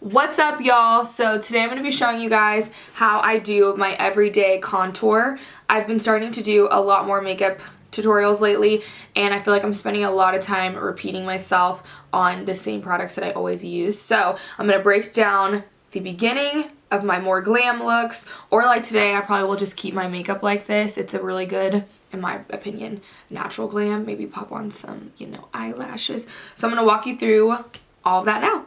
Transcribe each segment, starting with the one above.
What's up, y'all? So today I'm going to be showing you guys how I do my everyday contour. I've been starting to do a lot more makeup tutorials lately, and I feel like I'm spending a lot of time repeating myself on the same products that I always use. So I'm going to break down the beginning of my more glam looks, or like today I probably will just keep my makeup like this. It's a really good, in my opinion, natural glam. Maybe pop on some, eyelashes. So I'm going to walk you through all of that now.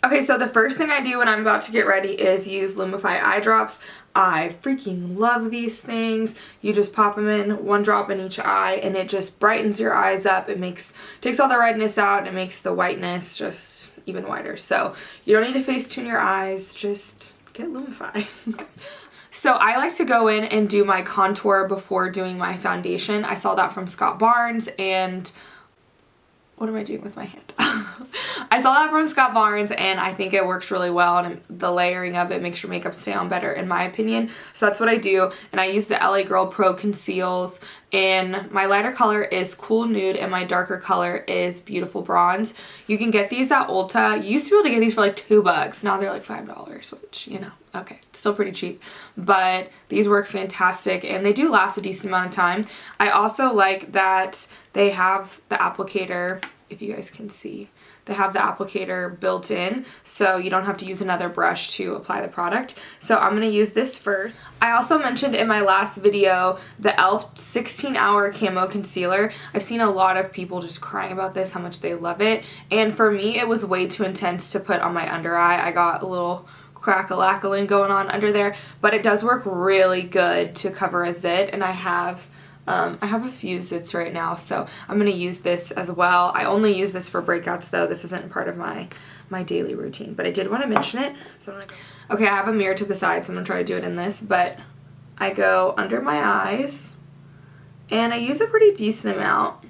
Okay, so the first thing I do when I'm about to get ready is use Lumify eye drops. I freaking love these things. You just pop them in, one drop in each eye, and it just brightens your eyes up. It takes all the redness out, and it makes the whiteness just even whiter. So you don't need to face tune your eyes, just get Lumify. So I like to go in and do my contour before doing my foundation. I saw that from Scott Barnes, and what am I doing with my hand? I saw that from Scott Barnes, and I think it works really well, and the layering of it makes your makeup stay on better, in my opinion. So that's what I do, and I use the LA Girl Pro Conceals, and my lighter color is Cool Nude, and my darker color is Beautiful Bronze. You can get these at Ulta. You used to be able to get these for like $2. Now they're like $5, which, okay, it's still pretty cheap, but these work fantastic, and they do last a decent amount of time. I also like that they have the applicator, if you guys can see. They have the applicator built in, so you don't have to use another brush to apply the product. So I'm going to use this first. I also mentioned in my last video the e.l.f. 16-hour Camo Concealer. I've seen a lot of people just crying about this, how much they love it. And for me, it was way too intense to put on my under eye. I got a little crack-a-lackling going on under there, but it does work really good to cover a zit, and I have a few zits right now, so I'm going to use this as well. I only use this for breakouts, though. This isn't part of my daily routine, but I did want to mention it. So I'm gonna okay, I have a mirror to the side, so I'm going to try to do it in this, but I go under my eyes, and I use a pretty decent amount.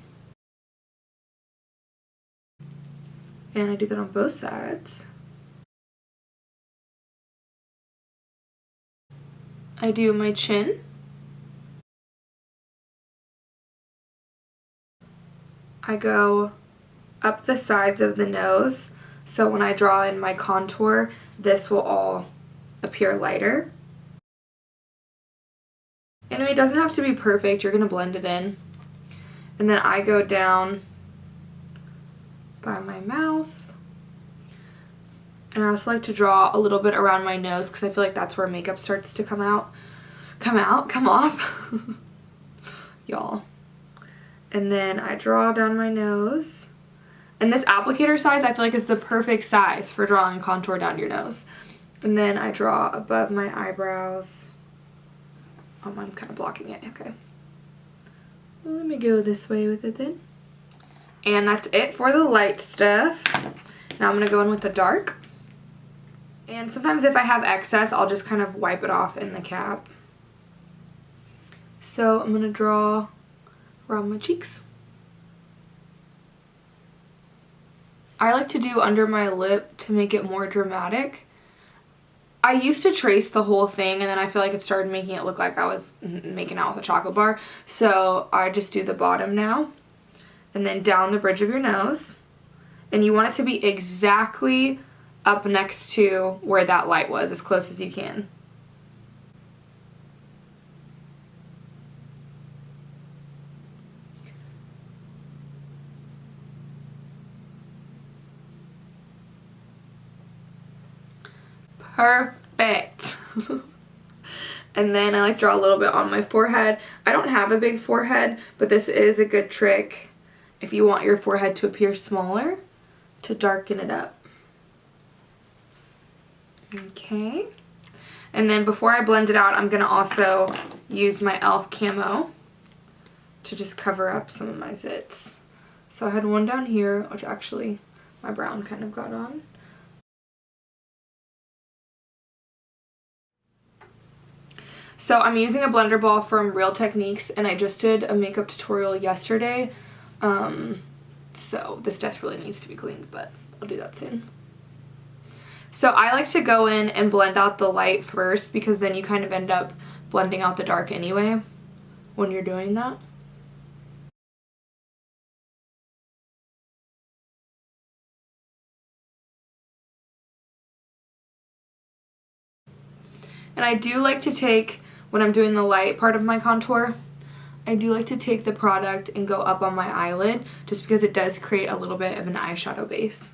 And I do that on both sides. I do my chin. I go up the sides of the nose, so when I draw in my contour, this will all appear lighter. And it doesn't have to be perfect, you're going to blend it in. And then I go down by my mouth. And I also like to draw a little bit around my nose because I feel like that's where makeup starts to come off. Y'all. And then I draw down my nose. And this applicator size I feel like is the perfect size for drawing contour down your nose. And then I draw above my eyebrows. Oh, I'm kind of blocking it. Okay. Well, let me go this way with it then. And that's it for the light stuff. Now I'm going to go in with the dark. And sometimes if I have excess, I'll just kind of wipe it off in the cap. So I'm going to draw around my cheeks. I like to do under my lip to make it more dramatic. I used to trace the whole thing, and then I feel like it started making it look like I was making out with a chocolate bar. So I just do the bottom now, and then down the bridge of your nose. And you want it to be exactly up next to where that light was, as close as you can. Perfect. And then I like draw a little bit on my forehead. I don't have a big forehead, but this is a good trick if you want your forehead to appear smaller, to darken it up. Okay. And then before I blend it out, I'm going to also use my e.l.f. Camo to just cover up some of my zits. So I had one down here, which actually my brown kind of got on. So I'm using a blender ball from Real Techniques, and I just did a makeup tutorial yesterday. So this desk really needs to be cleaned, but I'll do that soon. So I like to go in and blend out the light first, because then you kind of end up blending out the dark anyway when you're doing that. And I do like to take, when I'm doing the light part of my contour, I do like to take the product and go up on my eyelid just because it does create a little bit of an eyeshadow base.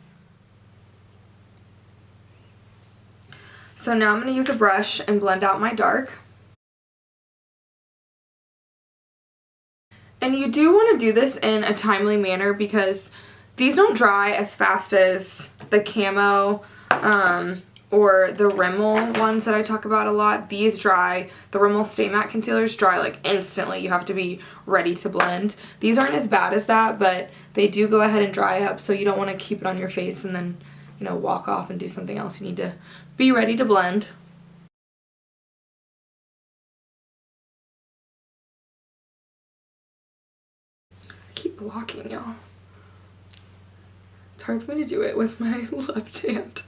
So now I'm going to use a brush and blend out my dark. And you do want to do this in a timely manner because these don't dry as fast as the camo or the Rimmel ones that I talk about a lot. These dry, the Rimmel Stay Matte concealers dry like instantly. You have to be ready to blend. These aren't as bad as that, but they do go ahead and dry up, so you don't want to keep it on your face and then, you know, walk off and do something else. You need to be ready to blend. I keep blocking, y'all. It's hard for me to do it with my left hand.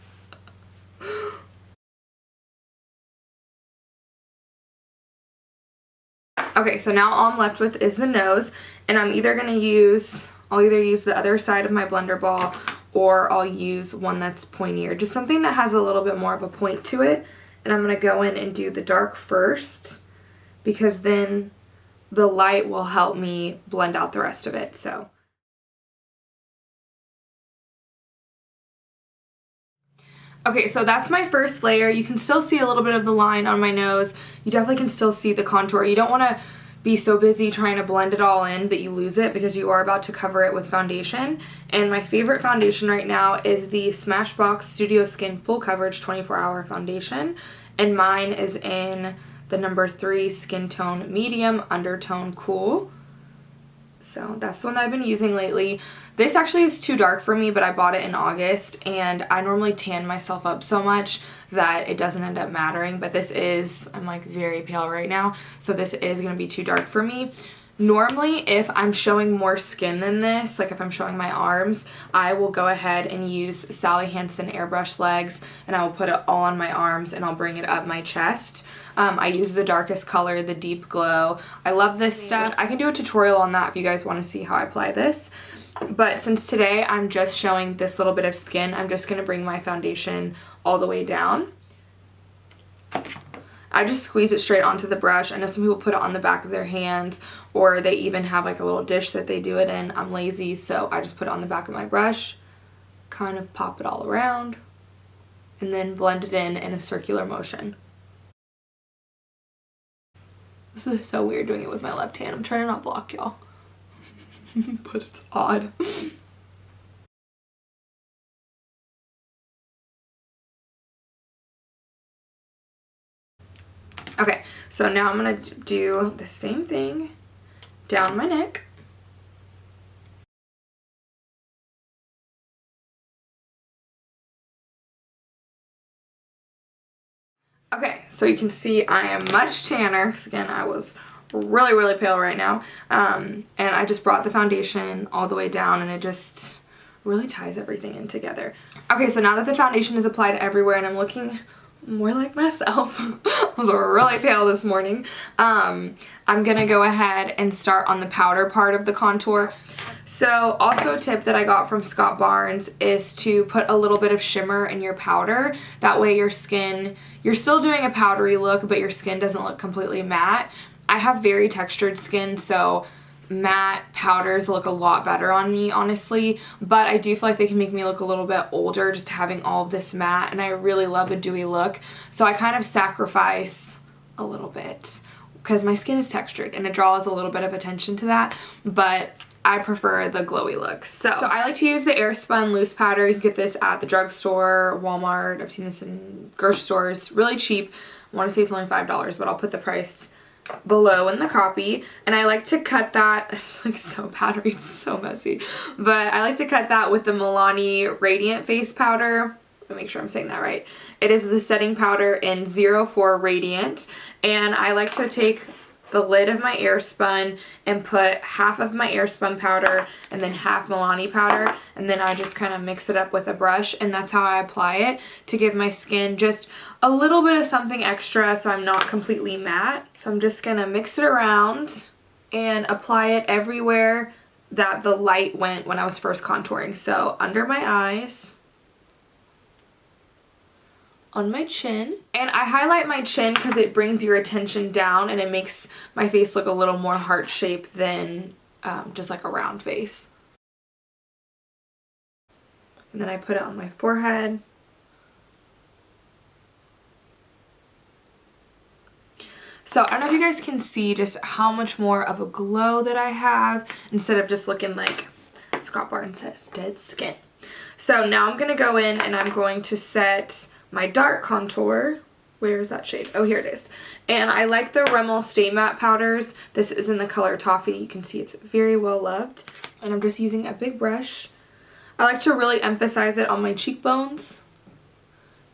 Okay, so now all I'm left with is the nose, and I'll either use the other side of my blender ball, or I'll use one that's pointier, just something that has a little bit more of a point to it. And I'm going to go in and do the dark first, because then the light will help me blend out the rest of it. So okay, so that's my first layer. You can still see a little bit of the line on my nose. You definitely can still see the contour. You don't want to be so busy trying to blend it all in that you lose it, because you are about to cover it with foundation. And my favorite foundation right now is the Smashbox Studio Skin Full Coverage 24-Hour Foundation. And mine is in the number 3 Skin Tone Medium Undertone Cool. So that's the one that I've been using lately. This actually is too dark for me, but I bought it in August, and I normally tan myself up so much that it doesn't end up mattering, but this is, I'm like very pale right now, so this is going to be too dark for me. Normally, if I'm showing more skin than this, like if I'm showing my arms, I will go ahead and use Sally Hansen Airbrush Legs, and I will put it all on my arms, and I'll bring it up my chest. I use the darkest color, the Deep Glow. I love this stuff. I can do a tutorial on that if you guys want to see how I apply this. But since today I'm just showing this little bit of skin, I'm just going to bring my foundation all the way down. I just squeeze it straight onto the brush. I know some people put it on the back of their hands, or they even have like a little dish that they do it in. I'm lazy, so I just put it on the back of my brush, kind of pop it all around, and then blend it in a circular motion. This is so weird doing it with my left hand. I'm trying to not block y'all. But it's odd. Okay, so now I'm going to do the same thing down my neck. Okay, so you can see I am much tanner, because again, I was really, really pale right now. And I just brought the foundation all the way down, and it just really ties everything in together. Okay, so now that the foundation is applied everywhere and I'm looking more like myself, I was really pale this morning, I'm gonna go ahead and start on the powder part of the contour. So also a tip that I got from Scott Barnes is to put a little bit of shimmer in your powder. That way your skin, you're still doing a powdery look, but your skin doesn't look completely matte. I have very textured skin, so matte powders look a lot better on me, honestly, but I do feel like they can make me look a little bit older just having all of this matte, and I really love a dewy look, so I kind of sacrifice a little bit because my skin is textured and it draws a little bit of attention to that, but I prefer the glowy look. So I like to use the Airspun loose powder. You can get this at the drugstore, Walmart. I've seen this in grocery stores, really cheap. I want to say it's only $5, but I'll put the price below in the copy. And I like to cut that, it's like so powdery, it's so messy, but I like to cut that with the Milani Radiant Face Powder. Let me make sure I'm saying that right. It is the setting powder in 04 Radiant, and I like to take the lid of my Airspun and put half of my Airspun powder and then half Milani powder, and then I just kind of mix it up with a brush, and that's how I apply it to give my skin just a little bit of something extra so I'm not completely matte. So I'm just gonna mix it around and apply it everywhere that the light went when I was first contouring. So under my eyes, on my chin. And I highlight my chin because it brings your attention down and it makes my face look a little more heart-shaped than just like a round face. And then I put it on my forehead. So I don't know if you guys can see just how much more of a glow that I have instead of just looking like Scott Barton says, dead skin. So now I'm going to go in and I'm going to set my dark contour. Where is that shade? Oh, here it is. And I like the Rimmel Stay Matte powders. This is in the color Toffee. You can see it's very well loved. And I'm just using a big brush. I like to really emphasize it on my cheekbones.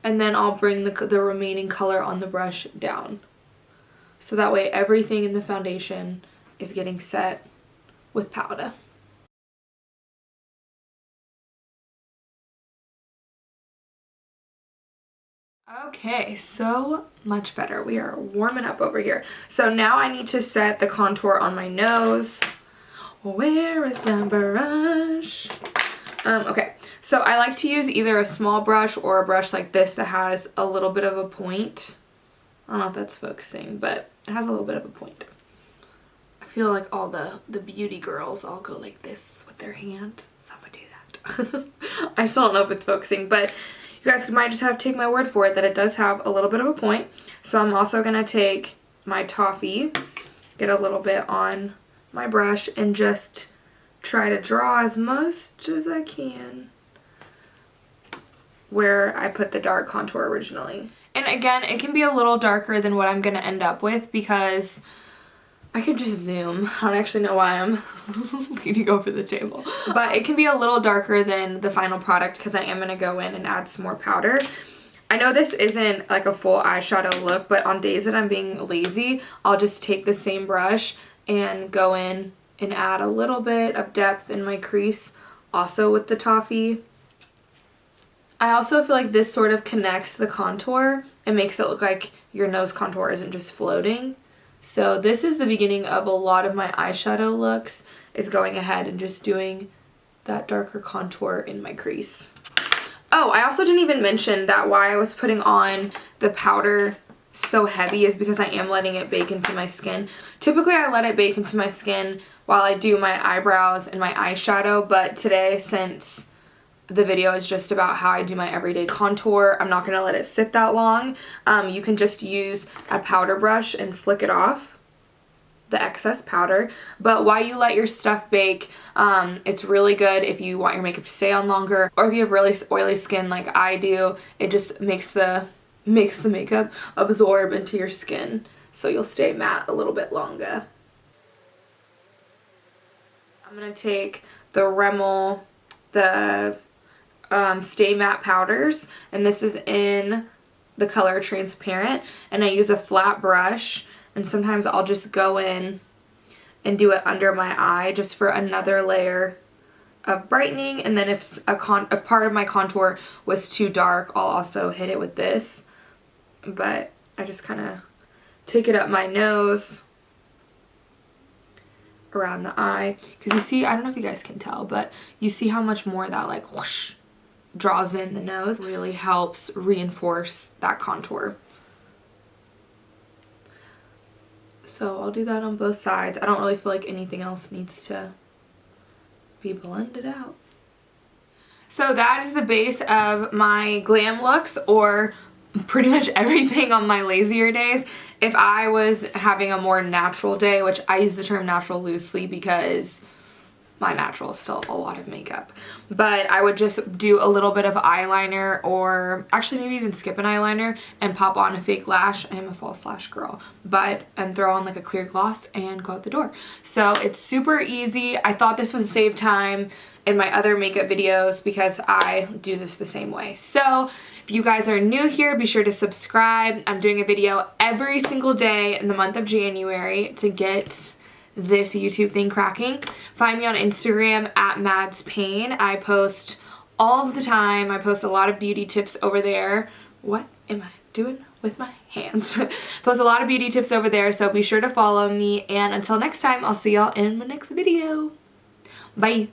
And then I'll bring the remaining color on the brush down. So that way everything in the foundation is getting set with powder. Okay, so much better. We are warming up over here. So now I need to set the contour on my nose. Where is the brush? Okay, so I like to use either a small brush or a brush like this that has a little bit of a point. I don't know if that's focusing, but it has a little bit of a point. I feel like all the beauty girls all go like this with their hand. So I'm gonna do that. I still don't know if it's focusing, but you guys might just have to take my word for it that it does have a little bit of a point. So I'm also gonna take my Toffee, get a little bit on my brush, and just try to draw as much as I can where I put the dark contour originally. And again, it can be a little darker than what I'm going to end up with because I could just zoom. I don't actually know why I'm leaning over the table. But it can be a little darker than the final product because I am going to go in and add some more powder. I know this isn't like a full eyeshadow look, but on days that I'm being lazy, I'll just take the same brush and go in and add a little bit of depth in my crease, also with the Toffee. I also feel like this sort of connects the contour and makes it look like your nose contour isn't just floating. So this is the beginning of a lot of my eyeshadow looks, is going ahead and just doing that darker contour in my crease. Oh, I also didn't even mention that why I was putting on the powder so heavy is because I am letting it bake into my skin. Typically I let it bake into my skin while I do my eyebrows and my eyeshadow, but today, since the video is just about how I do my everyday contour, I'm not going to let it sit that long. You can just use a powder brush and flick it off, the excess powder. But while you let your stuff bake, it's really good if you want your makeup to stay on longer, or if you have really oily skin like I do. It just makes the makeup absorb into your skin, so you'll stay matte a little bit longer. I'm going to take the Rimmel, the Stay Matte powders, and this is in the color Transparent, and I use a flat brush, and sometimes I'll just go in and do it under my eye just for another layer of brightening. And then if a part of my contour was too dark, I'll also hit it with this. But I just kind of take it up my nose, around the eye, because you see, I don't know if you guys can tell, but you see how much more that like whoosh draws in the nose. Really helps reinforce that contour. So I'll do that on both sides. I don't really feel like anything else needs to be blended out. So that is the base of my glam looks, or pretty much everything on my lazier days. If I was having a more natural day, which I use the term natural loosely because my natural is still a lot of makeup, but I would just do a little bit of eyeliner, or actually maybe even skip an eyeliner and pop on a fake lash. I am a false lash girl, and throw on like a clear gloss and go out the door. So it's super easy. I thought this would save time in my other makeup videos because I do this the same way. So if you guys are new here, be sure to subscribe. I'm doing a video every single day in the month of January to get this YouTube thing cracking. Find me on Instagram at MadisonReedPayn. I post all of the time. I post a lot of beauty tips over there. What am I doing with my hands? Post a lot of beauty tips over there, so be sure to follow me. And until next time, I'll see y'all in my next video. Bye.